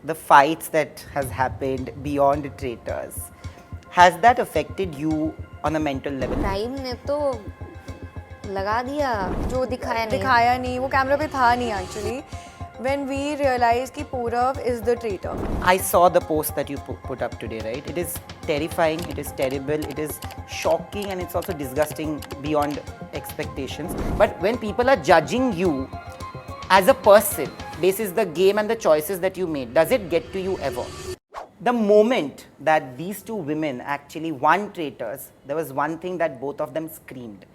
the fights that has happened beyond traitors, has that affected you on a mental level? Time ने तो लगा दिया जो दिखाया नहीं, वो कैमरा पे था नहीं एक्चुअली. When we realized कि Purav is the traitor. I saw the post that you put up today, right? It is terrifying, it is terrible, it is shocking, and it's also disgusting beyond expectations. But when people are judging you as a person, basis the game and the choices that you made, does it get to you ever? The moment that these two women actually won traitors, there was one thing that both of them screamed: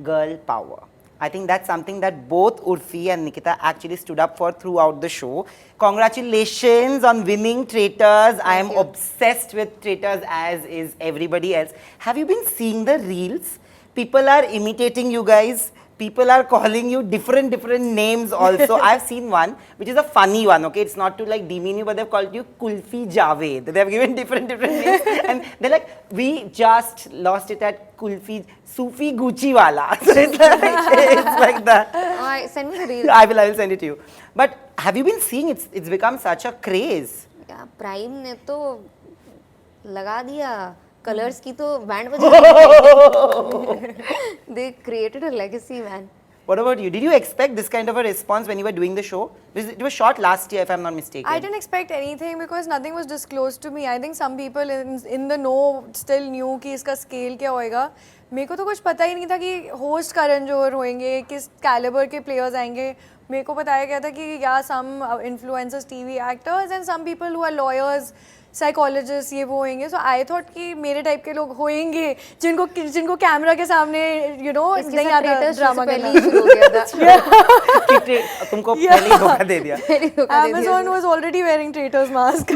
girl power. I think that's something that both Urfi and Nikita actually stood up for throughout the show. Congratulations on winning Traitors. I am obsessed with Traitors, as is everybody else. Have you been seeing the reels? People are imitating you guys. People are calling you different names also. I've seen one, which is a funny one, okay? It's not to like demean you, but they've called you Kulfi Javed. They've given different names. And they're like, we just lost it at Kulfi Sufi Gucci Wala. So it's like that. Send me the reel. I will send it to you. But have you been seeing it's become such a craze? क्या prime ने तो लगा दिया colours की तो band बजा they created a legacy, man. What about you? Did you expect this kind of a response when you were doing the show? It was shot last year, if I'm not mistaken. I didn't expect anything because nothing was disclosed to me. I think some people in the know still knew कि इसका scale क्या होएगा. मेरे को तो कुछ पता ही नहीं था कि host करण जौहर होंगे, किस caliber के players आएंगे. मेरे को बताया गया था कि yeah, some influencers, TV actors, and some people who are lawyers, psychologist ये वो होंगे. सो आई थॉट कि मेरे टाइप के लोग होंगे जिनको कैमरा के सामने नहीं आता ड्रामा करना. तुमको पहले ही धोखा दे दिया. Amazon was already wearing traitors mask.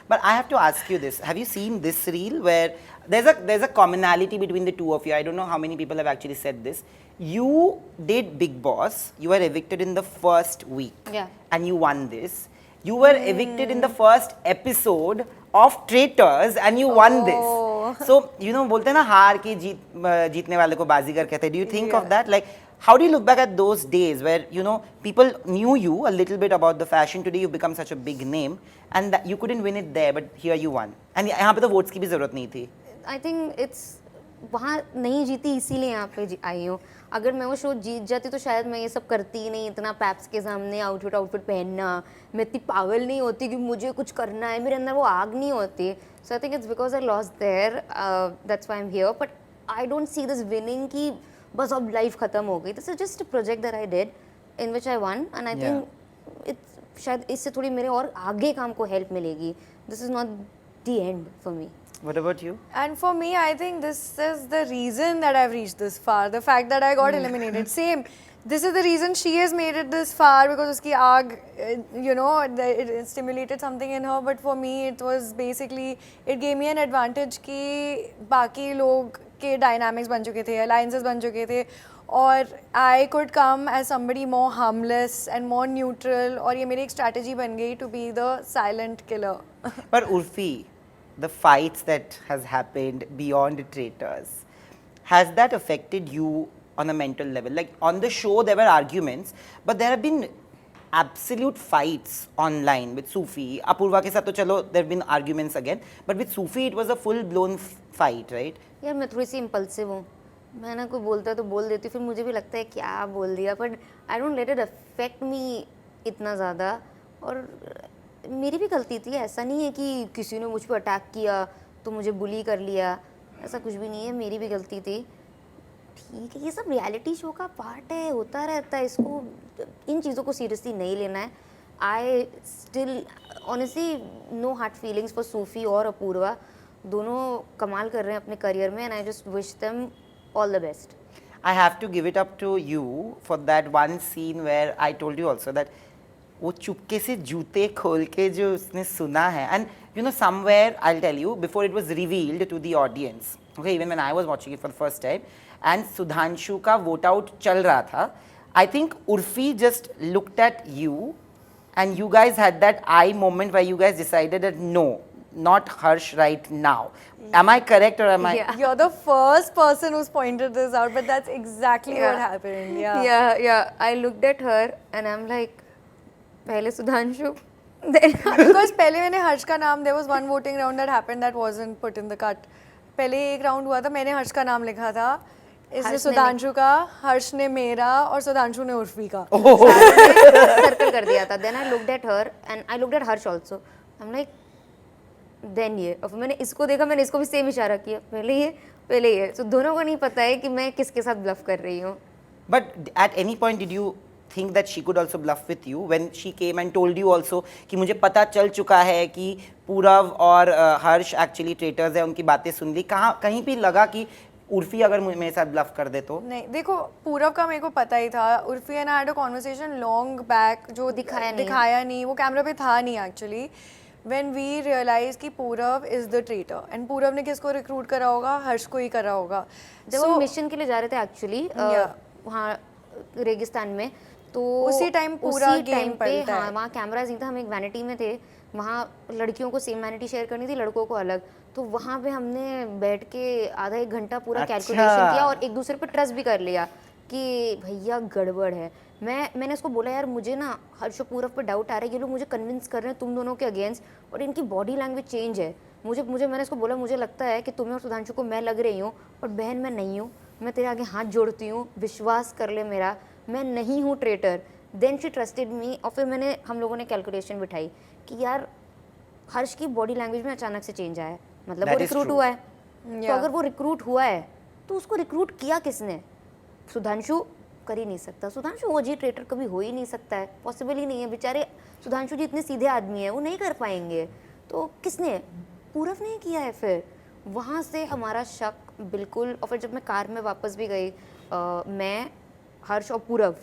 But I have to ask you this. Have you seen this reel where there's a commonality between the two of you? I don't know how many people have actually said this. You did Big Boss. You were evicted in the first week. Yeah. And you won this. You were evicted in the first episode of Traitors and you won this. So, बोलते हैं ना हार के जीतने वाले को बाजीगर कहते हैं. Do you think of that? Like, how do you look back at those days where, people knew you a little bit about the fashion? Today you've become such a big name and that you couldn't win it there, but here you won. And यहाँ पे तो votes की भी ज़रूरत नहीं थी. I think it's वहाँ नहीं जीती इसीलिए यहाँ पे आई हूँ. अगर मैं वो शो जीत जाती तो शायद मैं ये सब करती ही नहीं. इतना पैप्स के सामने आउटफिट पहनना, मैं इतनी पागल नहीं होती कि मुझे कुछ करना है, मेरे अंदर वो आग नहीं होती. So I think it's because I lost there, that's why I am here. But I don't see this winning कि बस अब लाइफ ख़त्म हो गई. This is just a project that I did in which I won and I think it's शायद इससे थोड़ी मेरे और आगे काम को हेल्प मिलेगी. This is not the end for me. What about you? And for me, I think this is the reason that I've reached this far. The fact that I got eliminated. Same. This is the reason she has made it this far because uski aag, it stimulated something in her. But for me, it was basically, it gave me an advantage कि बाकी लोग के dynamics बन चुके थे, alliances बन चुके थे. और I could come as somebody more harmless and more neutral. और ये मेरी एक strategy बन गई to be the silent killer. But Urfi, the fights that has happened beyond Traitors, has that affected you on a mental level? Like on the show there were arguments, but there have been absolute fights online with Sufi. Apurva ke sath to chalo there have been arguments again, but with Sufi it was a full blown fight, right? यार मैं थोड़ी सी impulsive हूँ. मैं ना कोई बोलता है तो बोल देती हूँ, फिर मुझे भी लगता है क्या बोल दिया. But I don't let it affect me इतना ज़्यादा. और मेरी भी गलती थी. ऐसा नहीं है कि किसी ने मुझ पर अटैक किया तो मुझे बुली कर लिया. ऐसा कुछ भी नहीं है. मेरी भी गलती थी. ठीक है, ये सब रियलिटी शो का पार्ट है, होता रहता है. इसको इन चीज़ों को सीरियसली नहीं लेना है. I still honestly no hard feelings for Sufi और अपूर्वा. दोनों कमाल कर रहे हैं अपने करियर में and I just wish them all the best. I have to give it up to you for that one scene where I told you also that वो चुपके से जूते खोल के जो उसने सुना है. And somewhere I'll tell you, before it was revealed to the audience, okay, even when I was watching it for the first time and Sudhanshu का vote out चल रहा था, I think Urfi just looked at you and you guys had that eye moment where you guys decided that no, not Harsh right now. Am I correct or am I? Yeah. You're the first person who's pointed this out, but that's exactly what happened. Yeah. I looked at her and I'm like, पहले Sudhanshu Because पहले मैंने हर्ष का नाम, there was one voting round that happened that wasn't put in the cut. पहले एक round हुआ था, मैंने हर्ष का नाम लिखा था, इसने हर्ष ने सुधांशु का, हर्ष ने मेरा और सुधांशु ने उर्फी का. सर्कल कर दिया था. Then I looked at her and I looked at Harsh also. I'm like, then ये, और फिर मैंने इसको देखा, मैंने इसको भी सेम इशारा किया, पहले ये. तो दोनों को नहीं पता है कि मैं किसके साथ ब्लफ कर रही हूँ. But at any point did you think that she could also bluff with you when she came and told you also कि मुझे पता चल चुका है कि पूरव और हर्ष एक्चुअली ट्रेटर्स है, उनकी बातें सुन ली, कहीं भी लगा कि उर्फी अगर मेरे साथ ब्लफ कर दे तो? नहीं, देखो पूरव का मेरे को पता ही था. Urfi and I had a conversation long back जो दिखाया नहीं, वो कैमरा पे था नहीं एक्चुअली. When we realized कि पूरव is the traitor and पूरव ने किसको रिक्रूट करा होगा, हर्ष को ही करा होगा. जब वो मिशन के लिए जा रहे थे एक्चुअली वहाँ रेगिस्तान में, तो उसी टाइम पूरा गेम पलटा है. हाँ, वहाँ कैमराज नहीं था, हम एक वैनिटी में थे, वहाँ लड़कियों को सेम वैनिटी शेयर करनी थी, लड़कों को अलग. तो वहाँ पे हमने बैठ के आधा एक घंटा पूरा कैलकुलेशन किया और एक दूसरे पे ट्रस्ट भी कर लिया कि भैया गड़बड़ है. मैंने उसको बोला यार मुझे ना हर्ष और पूरव पे डाउट आ रहा है, ये लोग मुझे कन्विंस कर रहे हैं तुम दोनों के अगेंस्ट, और इनकी बॉडी लैंग्वेज चेंज है. मैंने उसको बोला मुझे लगता है कि तुम्हें और सुधांशु को मैं लग रही हूँ, और बहन मैं नहीं हूँ, मैं तेरे आगे हाथ जोड़ती हूँ, विश्वास कर ले मेरा, मैं नहीं हूँ traitor. Then she trusted me. और फिर हम लोगों ने कैलकुलेशन बिठाई कि यार हर्ष की बॉडी लैंग्वेज में अचानक से चेंज आया है, मतलब वो रिक्रूट हुआ है. तो अगर वो रिक्रूट हुआ है तो उसको रिक्रूट किया किसने? सुधांशु कर ही नहीं सकता. सुधांशु ओजी ट्रेटर कभी हो ही नहीं सकता है, पॉसिबल ही नहीं है. बेचारे सुधांशु जी इतने सीधे आदमी हैं, वो नहीं कर पाएंगे. तो किसने? पूरव ने किया है. फिर वहाँ से हमारा शक बिल्कुल. और फिर जब मैं कार में वापस भी गई, मैं हर्ष और पूरव,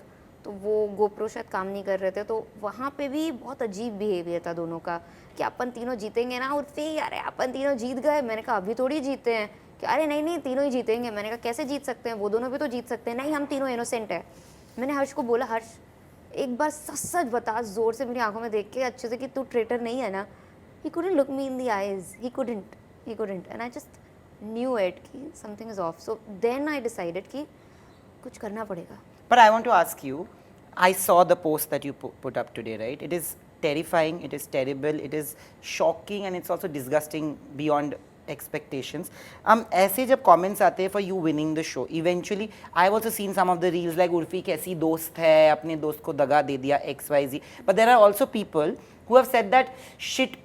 तो वो गोप्रो शायद काम नहीं कर रहे थे, तो वहाँ पे भी बहुत अजीब बिहेवियर था दोनों का कि अपन तीनों जीतेंगे ना उर्फी, अरे अपन तीनों जीत गए. मैंने कहा अभी थोड़ी जीते हैं. कि अरे नहीं तीनों ही जीतेंगे. मैंने कहा कैसे जीत सकते हैं, वो दोनों भी तो जीत सकते हैं. नहीं हम तीनों इनोसेंट है. मैंने हर्ष को बोला हर्ष एक बार सच बता, जोर से मेरी आंखों में देख के अच्छे से, कि तू ट्रेटर नहीं है ना. ही couldn't look me in the eyes, he couldn't and I just knew it कि something is off. So then I decided कि कुछ करना पड़ेगा. But I want to ask you, I saw the post that you put up today, right? It is terrifying, it is terrible, it is shocking, and it's also disgusting beyond expectations. ऐसे जब comments आते हैं for you winning the show, eventually I've also seen some of the reels like Urfi कैसी दोस्त है, अपने दोस्त को दगा दे दिया XYZ. But there are also people who have said that shit.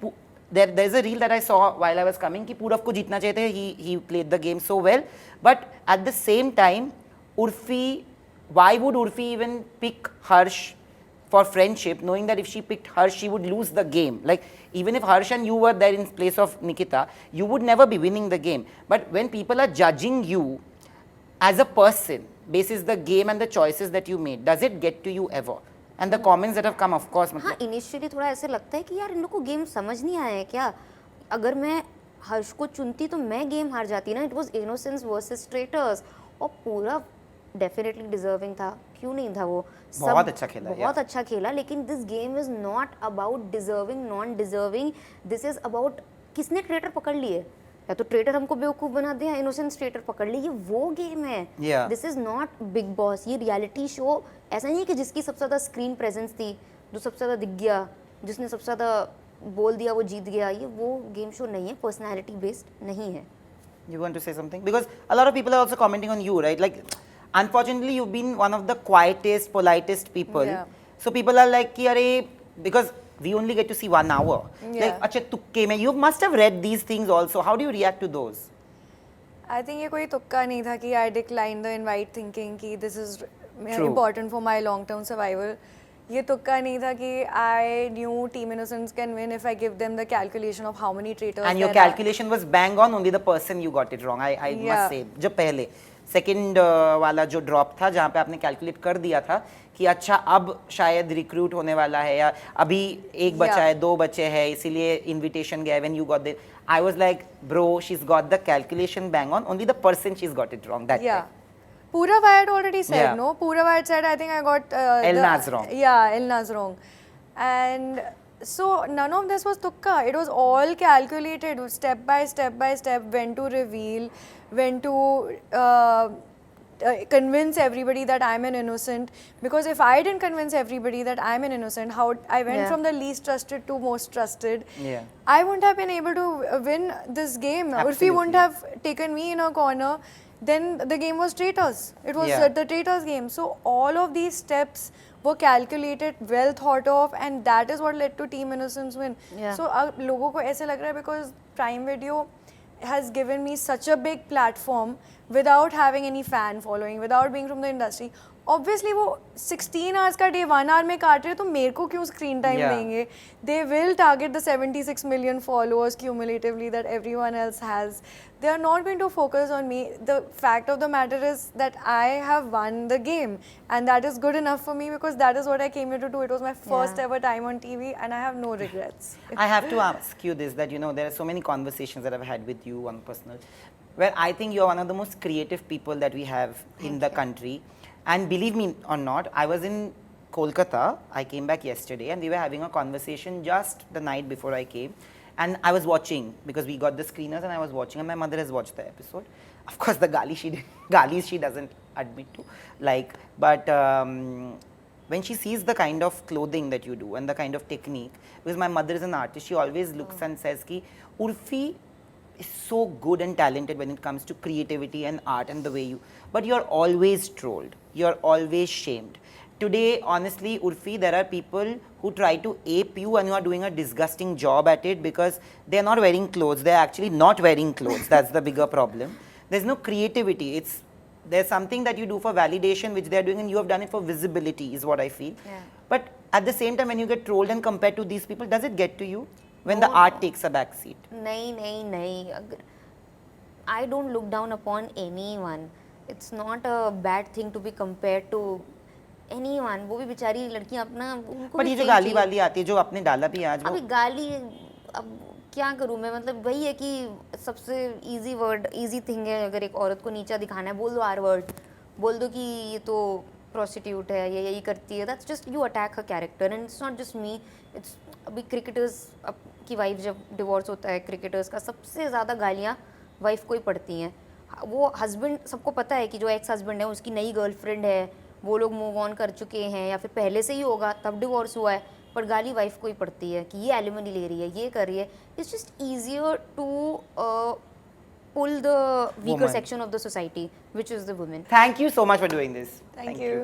There's a reel that I saw while I was coming कि पूरव को जीतना चाहते हैं. He played the game so well, but at the same time, Urfi, why would Urfi even pick Harsh for friendship, knowing that if she picked Harsh, she would lose the game? Like, even if Harsh and you were there in place of Nikita, you would never be winning the game. But when people are judging you as a person, basis the game and the choices that you made, does it get to you ever? And the comments that have come, of course. हाँ, initially थोड़ा ऐसे लगता है कि यार इन लोग को game समझ नहीं आया है क्या. अगर मैं हर्ष को चुनती तो मैं गेम हार जाती ना. It was innocence versus traitors. और पूरा डेफिनेटली डिजर्विंग था, क्यों नहीं था वो. बहुत अच्छा खेला, बहुत अच्छा खेला. लेकिन this game is not about deserving non deserving. This is about किसने ट्रेटर पकड़ लिए. या तो ट्रेटर हमको बेवकूफ़ बना दे, या इनोसेंस ट्रेटर पकड़ ली. ये वो गेम है. This is not big boss. ये रियलिटी शो ऐसा नहीं है कि जिसकी सबसे ज़्यादा स्क्रीन प्रेजेंस थी, जो सबसे ज़्यादा दिख गया, जिसने सबसे ज़्यादा बोल दिया वो जीत गया. ये वो गेम शो नहीं है, पर्सनैलिटी बेस्ड नहीं है. You want to say something? Because a lot of people are also commenting on you, right? Like, unfortunately, you've been one of the quietest, politest people. Yeah. So people are like, कि अरे, because we only get to see 1 hour. Yeah. Like, अच्छा तुक्के में, you must have read these things also. How do you react to those? I think ये कोई तुक्का नहीं था कि I declined the invite thinking कि this is True. important for my long-term survival. ये तुक्का नहीं था कि I knew Team Innocence can win if I give them the calculation of how many traitors And your there are. calculation was bang on, only the person you got it wrong. I Yeah. must say, जो पहले second वाला जो drop था, जहाँ पे आपने calculate कर दिया था कि अच्छा अब शायद रिक्रूट होने वाला है, या अभी एक बचा है, 2 बचे हैं, इसीलिए इनविटेशन गया. When you got the, I was like bro, she is got the calculation bang on, only the person she is got it wrong. That Yeah. Purav I had already said, Yeah. no? Purav I had said, I think I got... Elnaz wrong. Yeah, Elnaz wrong. And so none of this was tukka. It was all calculated, step by step by step, when to reveal, when to convince everybody that I'm an innocent, because if I didn't convince everybody that I'm an innocent, how I went Yeah. from the least trusted to most trusted, Yeah. I wouldn't have been able to win this game. Urfi wouldn't Absolutely. have taken me in a corner, then the game was traitors. It was Yeah. the traitors game. So all of these steps were calculated, well thought of, and that is what led to Team Innocence win. Yeah. So लोगों को ऐसे लग रहा है because Prime Video has given me such a big platform without having any fan following, without being from the industry. Obviously वो 16 hours का day 1 hour में काट रहे हैं, तो मेरे को क्यों screen time Yeah. देंगे? They will target the 76 million followers cumulatively that everyone else has. They are not going to focus on me. The fact of the matter is that I have won the game, and that is good enough for me because that is what I came here to do. It was my first Yeah. ever time on TV, and I have no regrets. I have to ask you this, that there are so many conversations that I've had with you on personal, where I think you're one of the most creative people that we have in the country. And believe me or not, I was in Kolkata. I came back yesterday, and we were having a conversation just the night before I came. And I was watching because we got the screeners, and I was watching, and my mother has watched the episode. Of course, the galis she doesn't admit to, but when she sees the kind of clothing that you do and the kind of technique, because my mother is an artist, she always looks and says ki Urfi is so good and talented when it comes to creativity and art and the way you, but you're always trolled, you're always shamed. Today, honestly, Urfi, there are people who try to ape you and you are doing a disgusting job at it because they're not wearing clothes. They're actually not wearing clothes. That's the bigger problem. There's no creativity. There's something that you do for validation, which they're doing, and you have done it for visibility, is what I feel. Yeah. But at the same time, when you get trolled and compared to these people, does it get to you when the art takes a back seat? नहीं I don't look down upon anyone. It's not a bad thing to be compared to anyone. वो भी बेचारी लड़कियां अपना उनको पर भी ये जो fame गाली चाहिए। वाली आती है, जो आपने डाला भी आज, अभी वो गाली अब क्या करूँ मैं, मतलब वही है कि सबसे इजी वर्ड, इजी थिंग है, अगर एक औरत को नीचा दिखाना है बोल दो आर वर्ड, बोल दो कि ये तो प्रोस्टिट्यूट है, ये यही करती है. That's just you attack her character and it's not just me. It's अभी क्रिकेटर्स की वाइफ जब डिवोर्स होता है क्रिकेटर्स का, सबसे ज़्यादा गालियाँ वाइफ को ही पड़ती हैं. वो हस्बैंड, सबको पता है कि जो एक्स हस्बैंड है उसकी नई गर्लफ्रेंड है, वो लोग मूव ऑन कर चुके हैं या फिर पहले से ही होगा तब डिवोर्स हुआ है, पर गाली वाइफ को ही पड़ती है कि ये एलिमनी ले रही है, ये कर रही है. It's just easier to pull the weaker Woman. section of the society, which is the women. Thank you so much for doing this. Thank you.